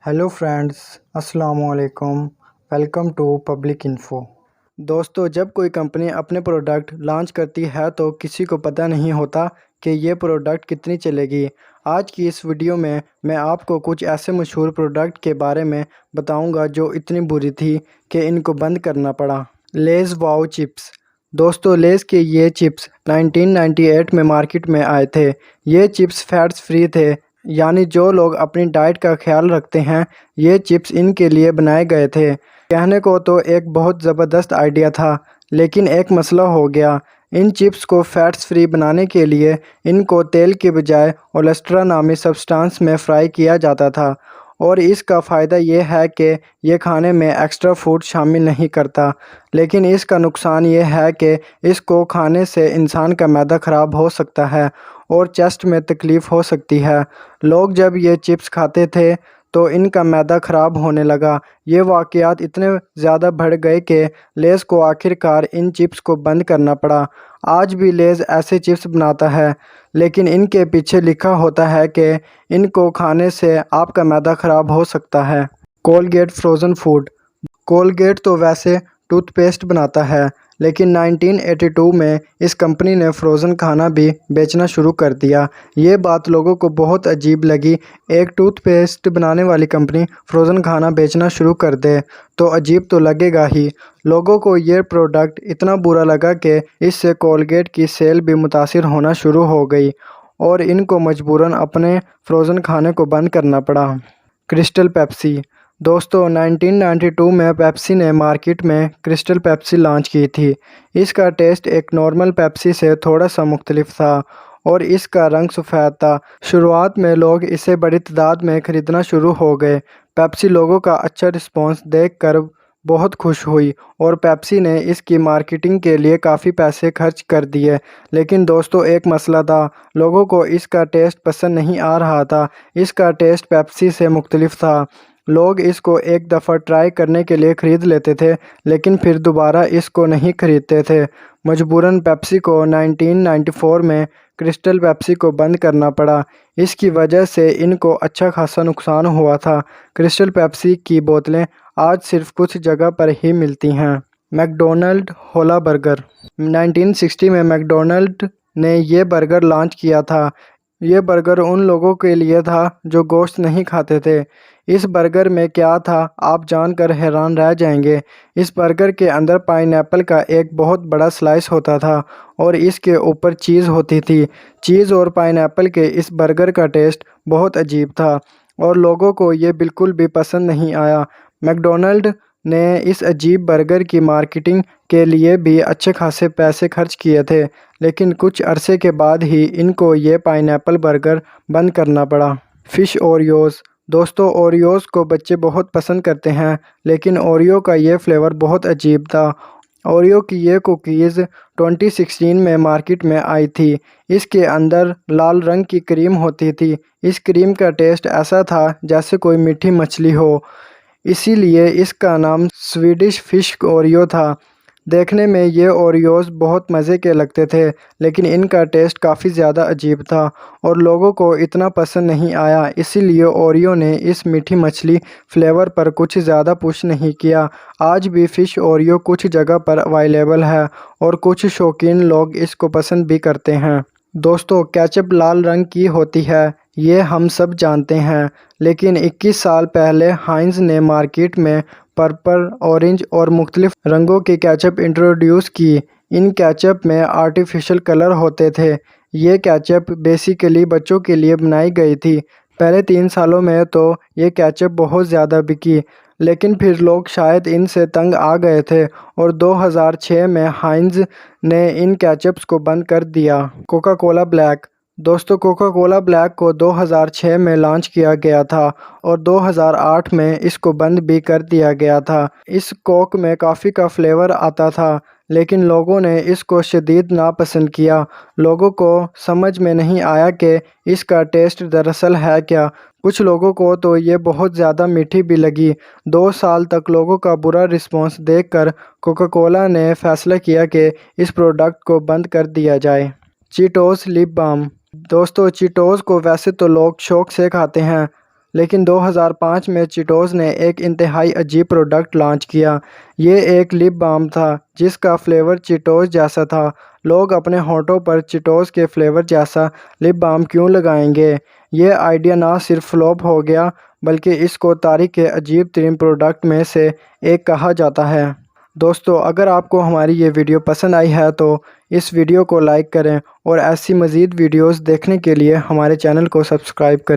Hello friends, अस्सलाम वालेकुम। Welcome to public info. दोस्तों, जब कोई कंपनी अपने प्रोडक्ट लॉन्च करती है तो किसी को पता नहीं होता कि ये प्रोडक्ट कितनी चलेगी। आज की इस वीडियो में मैं आपको कुछ ऐसे मशहूर प्रोडक्ट के बारे में बताऊंगा जो इतनी बुरी थी कि इनको बंद करना पड़ा। लेज़ वाओ चिप्स। दोस्तों, लेज़ के ये चिप्स 1998 में मार्केट में आए थे। ये चिप्स फैट्स फ्री थे, यानी जो लोग अपनी डाइट का ख्याल रखते हैं ये चिप्स इनके लिए बनाए गए थे। कहने को तो एक बहुत ज़बरदस्त आइडिया था, लेकिन एक मसला हो गया। इन चिप्स को फैट्स फ्री बनाने के लिए इनको तेल के बजाय ओलेस्ट्रा नामी सब्सटेंस में फ्राई किया जाता था, और इसका फ़ायदा ये है कि ये खाने में एक्स्ट्रा फूड शामिल नहीं करता। लेकिन इसका नुकसान ये है कि इसको खाने से इंसान का मैदा ख़राब हो सकता है और चेस्ट में तकलीफ़ हो सकती है। लोग जब ये चिप्स खाते थे तो इनका मैदा ख़राब होने लगा। ये वाक़यात इतने ज़्यादा बढ़ गए कि लेज़ को आखिरकार इन चिप्स को बंद करना पड़ा। आज भी लेज़ ऐसे चिप्स बनाता है, लेकिन इनके पीछे लिखा होता है कि इनको खाने से आपका मैदा ख़राब हो सकता है। Colgate frozen food. कोलगेट तो वैसे टूथपेस्ट बनाता है, लेकिन 1982 में इस कंपनी ने फ्रोज़न खाना भी बेचना शुरू कर दिया। ये बात लोगों को बहुत अजीब लगी। एक टूथपेस्ट बनाने वाली कंपनी फ्रोज़न खाना बेचना शुरू कर दे तो अजीब तो लगेगा ही। लोगों को ये प्रोडक्ट इतना बुरा लगा कि इससे कोलगेट की सेल भी मुतासिर होना शुरू हो गई और इनको मजबूरन अपने फ्रोज़न खाने को बंद करना पड़ा। Crystal Pepsi. दोस्तों, 1992 में पेप्सी ने मार्केट में क्रिस्टल पेप्सी लॉन्च की थी। इसका टेस्ट एक नॉर्मल पेप्सी से थोड़ा सा मुख्तलिफ था और इसका रंग सफ़ेद था। शुरुआत में लोग इसे बड़ी तादाद में ख़रीदना शुरू हो गए। पेप्सी लोगों का अच्छा रिस्पांस देखकर बहुत खुश हुई और पेप्सी ने इसकी मार्केटिंग के लिए काफ़ी पैसे खर्च कर दिए। लेकिन दोस्तों, एक मसला था, लोगों को इसका टेस्ट पसंद नहीं आ रहा था। इसका टेस्ट पेप्सी से मुख्तलिफ था। लोग इसको एक दफ़ा ट्राई करने के लिए ख़रीद लेते थे, लेकिन फिर दोबारा इसको नहीं ख़रीदते थे। मजबूरन पेप्सी को 1994 में क्रिस्टल पेप्सी को बंद करना पड़ा। इसकी वजह से इनको अच्छा खासा नुकसान हुआ था। क्रिस्टल पेप्सी की बोतलें आज सिर्फ कुछ जगह पर ही मिलती हैं। मैकडोनल्ड होला बर्गर। 1960 में मैकडोनल्ड ने ये बर्गर लॉन्च किया था। ये बर्गर उन लोगों के लिए था जो गोश्त नहीं खाते थे। इस बर्गर में क्या था, आप जानकर हैरान रह जाएंगे। इस बर्गर के अंदर पाइनएप्पल का एक बहुत बड़ा स्लाइस होता था और इसके ऊपर चीज़ होती थी। चीज़ और पाइनएप्पल के इस बर्गर का टेस्ट बहुत अजीब था और लोगों को ये बिल्कुल भी पसंद नहीं आया। मैकडोनल्ड ने इस अजीब बर्गर की मार्केटिंग के लिए भी अच्छे खासे पैसे खर्च किए थे, लेकिन कुछ अरसे के बाद ही इनको ये पाइनएप्पल बर्गर बंद करना पड़ा। फ़िश ओरियोज़। दोस्तों, ओरियोज़ को बच्चे बहुत पसंद करते हैं, लेकिन ओरियो का ये फ्लेवर बहुत अजीब था। ओरियो की ये कुकीज़ 2016 में मार्केट में आई थी। इसके अंदर लाल रंग की क्रीम होती थी। इस क्रीम का टेस्ट ऐसा था जैसे कोई मीठी मछली हो, इसीलिए इसका नाम स्वीडिश फ़िश ओरियो था। देखने में ये ओरियोज़ बहुत मज़े के लगते थे, लेकिन इनका टेस्ट काफ़ी ज़्यादा अजीब था और लोगों को इतना पसंद नहीं आया। इसीलिए ओरियो ने इस मीठी मछली फ्लेवर पर कुछ ज़्यादा पुश नहीं किया। आज भी फ़िश ओरियो कुछ जगह पर अवेलेबल है और कुछ शौकीन लोग इसको पसंद भी करते हैं। दोस्तों, केचप लाल रंग की होती है, ये हम सब जानते हैं, लेकिन 21 साल पहले हाइंज़ ने मार्केट में पर्पल, ऑरेंज और मुख्तलिफ रंगों के केचप इंट्रोड्यूस की। इन केचप में आर्टिफिशियल कलर होते थे। ये केचप बेसिकली बच्चों के लिए बनाई गई थी। पहले 3 सालों में तो ये केचप बहुत ज़्यादा बिकी, लेकिन फिर लोग शायद इनसे तंग आ गए थे और 2006 में हाइंज़ ने इन केचप्स को बंद कर दिया। Coca Cola black. दोस्तों, कोका कोला ब्लैक को 2006 में लॉन्च किया गया था और 2008 में इसको बंद भी कर दिया गया था। इस कोक में कॉफ़ी का फ्लेवर आता था, लेकिन लोगों ने इसको शदीद नापसंद किया। लोगों को समझ में नहीं आया कि इसका टेस्ट दरअसल है क्या। कुछ लोगों को तो ये बहुत ज़्यादा मीठी भी लगी। 2 साल तक लोगों का बुरा रिस्पांस देखकर कोका कोला ने फ़ैसला किया कि इस प्रोडक्ट को बंद कर दिया जाए। Cheetos lip balm. दोस्तों, चीटोस को वैसे तो लोग शौक से खाते हैं, لیکن 2005 میں چیٹوز نے ایک انتہائی عجیب پروڈکٹ لانچ کیا۔ یہ ایک لپ بام تھا جس کا فلیور چیٹوز جیسا تھا۔ لوگ اپنے ہونٹوں پر چیٹوز کے فلیور جیسا لپ بام کیوں لگائیں گے؟ یہ آئیڈیا نہ صرف فلاپ ہو گیا بلکہ اس کو تاریخ کے عجیب ترین پروڈکٹ میں سے ایک کہا جاتا ہے۔ دوستو، اگر آپ کو ہماری یہ ویڈیو پسند آئی ہے تو اس ویڈیو کو لائک کریں اور ایسی مزید ویڈیوز دیکھنے کے لیے ہمارے چینل کو سبسکرائب کریں۔